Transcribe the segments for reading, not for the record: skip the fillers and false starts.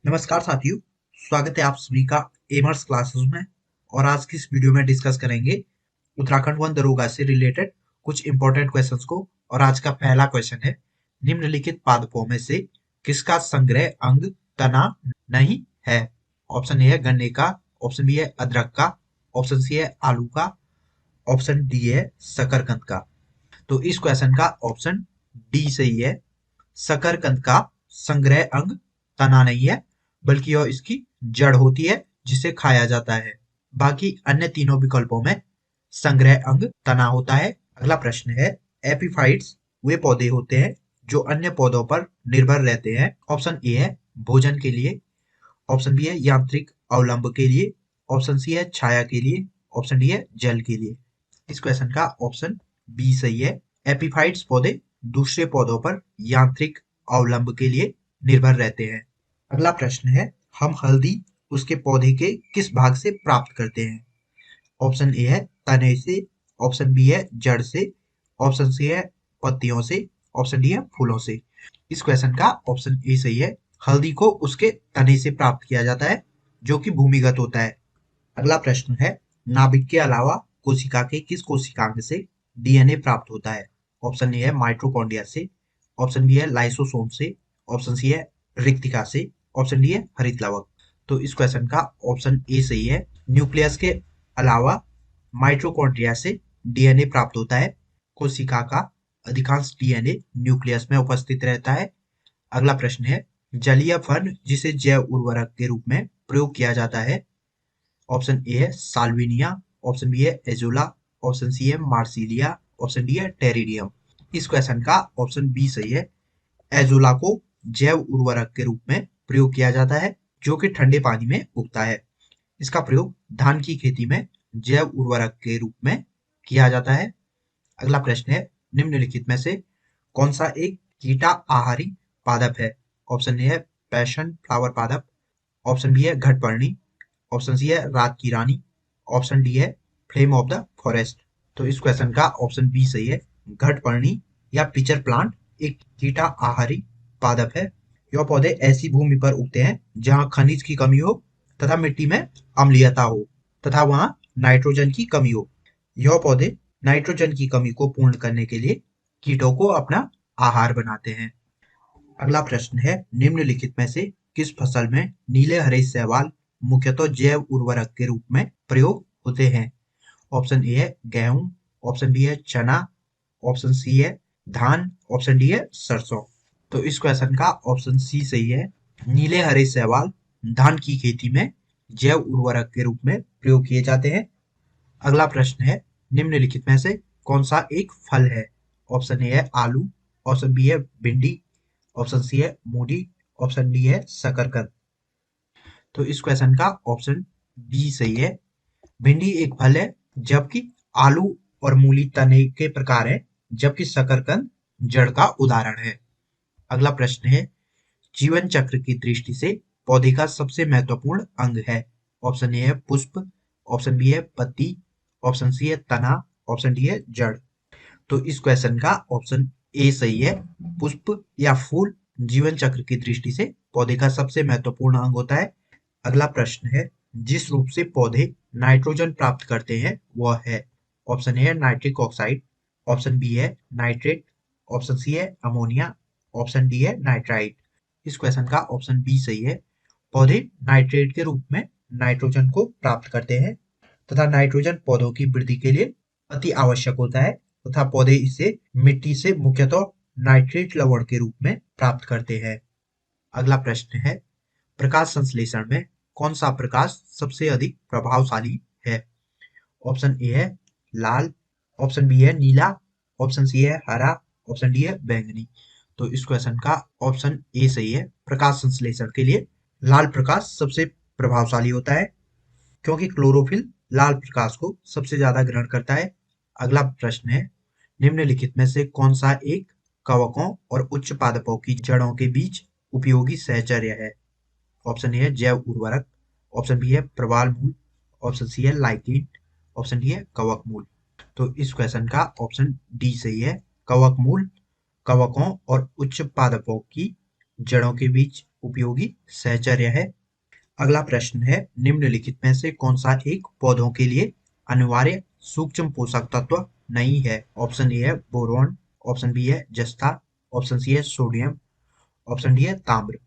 नमस्कार साथियों, स्वागत है आप सभी का एमर्स क्लासेस में। और आज की इस वीडियो में डिस्कस करेंगे उत्तराखंड वन दरोगा से रिलेटेड कुछ इंपॉर्टेंट क्वेश्चंस को। और आज का पहला क्वेश्चन है, निम्नलिखित पादपों में से किसका संग्रह अंग तना नहीं है? ऑप्शन ए है गन्ने का, ऑप्शन बी है अदरक का, ऑप्शन सी है आलू का, ऑप्शन डी है शकरकंद का। तो इस क्वेश्चन का ऑप्शन डी सही है। शकरकंद का संग्रह अंग तना नहीं है, बल्कि यह इसकी जड़ होती है जिसे खाया जाता है। बाकी अन्य तीनों विकल्पों में संग्रह अंग तना होता है। अगला प्रश्न है, एपीफाइट्स वे पौधे होते हैं जो अन्य पौधों पर निर्भर रहते हैं। ऑप्शन ए है भोजन के लिए, ऑप्शन बी है यांत्रिक अवलंब के लिए, ऑप्शन सी है छाया के लिए, ऑप्शन डी है जल के लिए। इस क्वेश्चन का ऑप्शन बी सही है। एपीफाइट्स पौधे दूसरे पौधों पर यांत्रिक अवलंब के लिए निर्भर रहते हैं। अगला प्रश्न है, हम हल्दी उसके पौधे के किस भाग से प्राप्त करते हैं? ऑप्शन ए है तने से, ऑप्शन बी है जड़ से, ऑप्शन सी है पत्तियों से, ऑप्शन डी है फूलों से। इस क्वेश्चन का ऑप्शन ए सही है। हल्दी को उसके तने से प्राप्त किया जाता है, जो कि भूमिगत होता है। अगला प्रश्न है, नाभिक के अलावा कोशिका के किस कोशिकांग से डीएनए प्राप्त होता है? ऑप्शन ए है माइटोकॉन्ड्रिया से, ऑप्शन बी है लाइसोसोम से, ऑप्शन सी है रिक्तिका से, ऑप्शन डी है हरित लवक। तो इस क्वेश्चन का ऑप्शन ए सही है। न्यूक्लियस के अलावा माइटोकॉन्ड्रिया से डीएनए प्राप्त होता है। कोशिका का अधिकांश डीएनए न्यूक्लियस में उपस्थित रहता है। अगला प्रश्न है, जलीय फर्न जिसे जैव उर्वरक के रूप में प्रयोग किया जाता है। ऑप्शन ए है साल्विनिया, ऑप्शन बी है एजोला, ऑप्शन सी है मार्सिलिया, ऑप्शन डी है टेरिडियम। इस क्वेश्चन का ऑप्शन बी सही है। एजोला को जैव उर्वरक के रूप में प्रयोग किया जाता है, जो कि ठंडे पानी में उगता है। इसका प्रयोग धान की खेती में जैव उर्वरक के रूप में किया जाता है। अगला प्रश्न है, निम्नलिखित में से कौन सा एक कीटा आहारी पादप है? ऑप्शन ए है पैशन फ्लावर पादप, ऑप्शन बी है घटपर्णी, ऑप्शन सी है रात की रानी, ऑप्शन डी है फ्लेम ऑफ द फॉरेस्ट। तो इस क्वेश्चन का ऑप्शन बी सही है। घटपर्णी या पिचर प्लांट एक कीटा आहारी पादप है। यह पौधे ऐसी भूमि पर उगते हैं जहां खनिज की कमी हो तथा मिट्टी में अम्लीयता हो तथा वहां नाइट्रोजन की कमी हो। यह पौधे नाइट्रोजन की कमी को पूर्ण करने के लिए कीटों को अपना आहार बनाते हैं। अगला प्रश्न है, निम्नलिखित में से किस फसल में नीले हरे शैवाल मुख्यतः जैव उर्वरक के रूप में प्रयोग होते हैं? ऑप्शन ए है गेहूं, ऑप्शन बी है चना, ऑप्शन सी है धान, ऑप्शन डी है सरसों। तो इस क्वेश्चन का ऑप्शन सी सही है। नीले हरे शैवाल धान की खेती में जैव उर्वरक के रूप में प्रयोग किए जाते हैं। अगला प्रश्न है, निम्नलिखित में से कौन सा एक फल है? ऑप्शन ए है आलू, ऑप्शन बी है भिंडी, ऑप्शन सी है मूली, ऑप्शन डी है शकरकंद। तो इस क्वेश्चन का ऑप्शन बी सही है। भिंडी एक फल है, जबकि आलू और मूली तने के प्रकार है, जबकि शकरकंद जड़ का उदाहरण है। अगला प्रश्न है, जीवन चक्र की दृष्टि से पौधे का सबसे महत्वपूर्ण अंग है। ऑप्शन ए है पुष्प, ऑप्शन बी है पत्ती, ऑप्शन सी है तना, ऑप्शन डी है जड़। तो इस क्वेश्चन का ऑप्शन ए सही है। पुष्प या फूल जीवन चक्र की दृष्टि से पौधे का सबसे महत्वपूर्ण अंग होता है। अगला प्रश्न है, जिस रूप से पौधे नाइट्रोजन प्राप्त करते हैं वह है? ऑप्शन ए है नाइट्रिक ऑक्साइड, ऑप्शन बी है नाइट्रेट, ऑप्शन सी है अमोनिया, ऑप्शन डी है नाइट्राइट। इस क्वेश्चन का ऑप्शन बी सही है। पौधे नाइट्रेट के रूप में नाइट्रोजन को प्राप्त करते हैं तथा नाइट्रोजन पौधों की वृद्धि के लिए अति आवश्यक होता है तथा पौधे इसे मिट्टी से मुख्यतः नाइट्रेट लवण के रूप में प्राप्त करते हैं। अगला प्रश्न है, प्रकाश संश्लेषण में कौन सा प्रकाश सबसे अधिक प्रभावशाली है? ऑप्शन ए है लाल, ऑप्शन बी है नीला, ऑप्शन सी है हरा, ऑप्शन डी है बैंगनी। तो इस क्वेश्चन का ऑप्शन ए सही है। प्रकाश संश्लेषण के लिए लाल प्रकाश सबसे प्रभावशाली होता है, क्योंकि क्लोरोफिल लाल प्रकाश को सबसे ज्यादा ग्रहण करता है। अगला प्रश्न है, निम्नलिखित में से कौन सा एक कवकों और उच्च पादपों की जड़ों के बीच उपयोगी सहचर्य है? ऑप्शन ए है जैव उर्वरक, ऑप्शन बी है प्रवाल मूल, ऑप्शन सी है लाइकेन, ऑप्शन डी है कवक मूल। तो इस क्वेश्चन का ऑप्शन डी सही है। कवक मूल कवकों और उच्च पादपों की जड़ों के बीच उपयोगी सहचर्य है। अगला प्रश्न है, निम्नलिखित में से कौन सा एक पौधों के लिए अनिवार्य सूक्ष्म पोषक तत्व नहीं है? ऑप्शन ए है बोरॉन, ऑप्शन बी है जस्ता, ऑप्शन सी है सोडियम, ऑप्शन डी है ताम्र।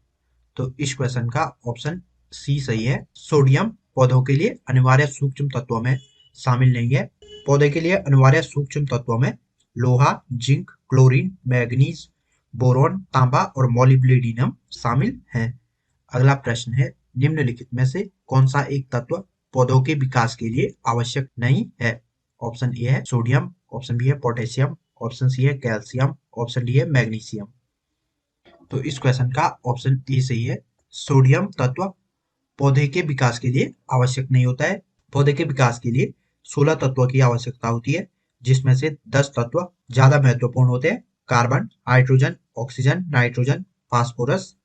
तो इस क्वेश्चन का ऑप्शन सी सही है। सोडियम पौधों के लिए अनिवार्य सूक्ष्म तत्वों में शामिल नहीं है। पौधे के लिए अनिवार्य सूक्ष्म तत्वों में लोहा, जिंक, क्लोरीन, मैग्नीज, बोरॉन, तांबा और मोलिब्डेनम शामिल हैं। अगला प्रश्न है, निम्नलिखित में से कौन सा एक तत्व पौधों के विकास के लिए आवश्यक नहीं है? ऑप्शन ए है सोडियम, ऑप्शन बी है पोटेशियम, ऑप्शन सी है कैल्शियम, ऑप्शन डी है मैग्नीशियम। तो इस क्वेश्चन का ऑप्शन ए सही है। सोडियम तत्व पौधे के विकास के लिए आवश्यक नहीं होता है। पौधे के विकास के लिए 16 तत्वों की आवश्यकता होती है, जिसमें से 10 तत्व ज्यादा महत्वपूर्ण होते हैं। Carbon, hydrogen, oxygen, nitrogen, phosphorus,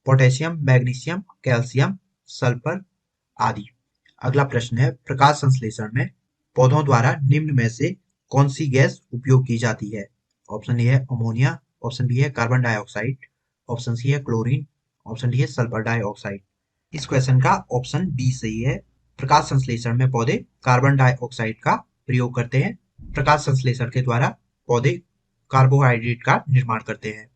potassium, magnesium, calcium, sulphur आदि। अगला प्रश्न है, प्रकाश संश्लेषण में पौधों द्वारा निम्न में से कौन सी गैस उपयोग की जाती है? ऑप्शन ए है अमोनिया, ऑप्शन बी है कार्बन डाइऑक्साइड, ऑप्शन सी है क्लोरीन, ऑप्शन डी है सल्फर डाइऑक्साइड। इस क्वेश्चन का ऑप्शन बी सही है। प्रकाश संश्लेषण में पौधे कार्बन डाइऑक्साइड का प्रयोग करते हैं। प्रकाश संश्लेषण के द्वारा पौधे कार्बोहाइड्रेट का निर्माण करते हैं।